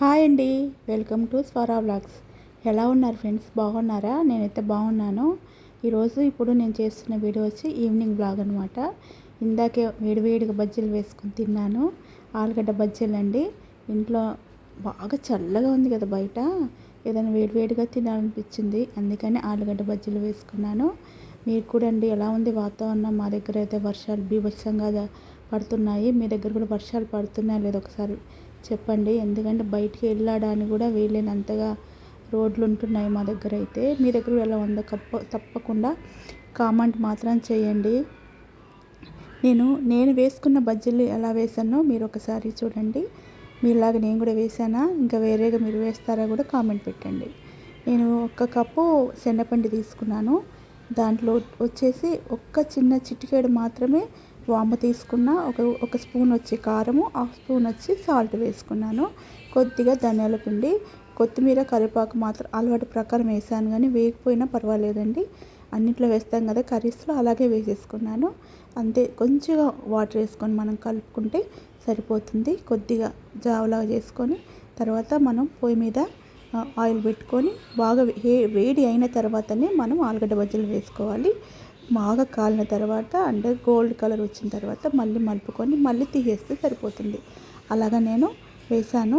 Hi అండి. Welcome to Swara vlogs. ఎలా ఉన్నారు ఫ్రెండ్స్? బాగున్నారా? నేనైతే బాగున్నాను. ఇప్పుడు నేను చేస్తున్న వీడియో వచ్చి ఈవినింగ్ బ్లాగ్ అనమాట. ఇందాకే వేడివేడిగా బజ్జీలు వేసుకొని తిన్నాను. ఆలుగడ్డ బజ్జీలు అండి. ఇంట్లో బాగా చల్లగా ఉంది కదా బయట, ఏదైనా వేడివేడిగా తినాలనిపించింది. అందుకని ఆలుగడ్డ బజ్జీలు వేసుకున్నాను. మీరు కూడా అండి, ఎలా ఉంది వాతావరణం? మా దగ్గర అయితే వర్షాలు బీభత్సంగా పడుతున్నాయి. మీ దగ్గర కూడా వర్షాలు పడుతున్నాయా లేదో ఒకసారి చెప్పండి. ఎందుకంటే బయటికి వెళ్ళడానికి కూడా వీలైనంతగా రోడ్లు ఉంటున్నాయి మా దగ్గర అయితే. మీ దగ్గర ఎలా ఉందో తప్పకుండా కామెంట్ మాత్రం చేయండి. నేను వేసుకున్న బజ్జీలు ఎలా వేసానో మీరు ఒకసారి చూడండి. మీలాగా నేను కూడా వేసానా, ఇంకా వేరేగా మీరు వేస్తారా కూడా కామెంట్ పెట్టండి. నేను 1 కప్పు శనగపిండి తీసుకున్నాను. దాంట్లో వచ్చేసి ఒక్క చిన్న చిటికెడు మాత్రమే వాము తీసుకున్న, ఒక స్పూన్ వచ్చి కారము, హాఫ్ స్పూన్ వచ్చి సాల్ట్ వేసుకున్నాను. కొద్దిగా ధనియాల పిండి, కొత్తిమీర, కరివేపాకు మాత్రం అలవాటు ప్రకారం వేసాను, కానీ వేయకపోయినా పర్వాలేదండి. అన్నిట్లో వేస్తాం కదా కర్రీస్లో, అలాగే వేసేసుకున్నాను. అంతే, కొంచెంగా వాటర్ వేసుకొని మనం కలుపుకుంటే సరిపోతుంది. కొద్దిగా జావలాగా చేసుకొని తర్వాత మనం పొయ్యి మీద ఆయిల్ పెట్టుకొని బాగా వేడి అయిన తర్వాతనే మనం ఆలుగడ్డ బజ్జీలు వేసుకోవాలి. బాగా కాలిన తర్వాత, అంటే గోల్డ్ కలర్ వచ్చిన తర్వాత మళ్ళీ మలుపుకొని మళ్ళీ తీసేస్తే సరిపోతుంది. అలాగా నేను వేసాను.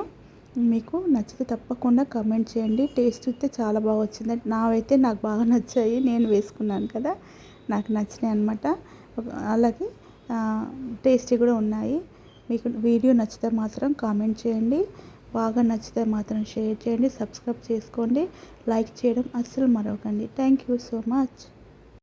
మీకు నచ్చితే తప్పకుండా కమెంట్ చేయండి. టేస్ట్ అయితే చాలా బాగా వచ్చింది. నాకు బాగా నచ్చాయి. నేను వేసుకున్నాను కదా, నాకు నచ్చినాయి అనమాట. అలాగే టేస్టీ కూడా ఉన్నాయి. మీకు వీడియో నచ్చితే మాత్రం కామెంట్ చేయండి. బాగా నచ్చితే మాత్రం షేర్ చేయండి, సబ్స్క్రైబ్ చేసుకోండి, లైక్ చేయడం అస్సలు మరవకండి. Thank you so much.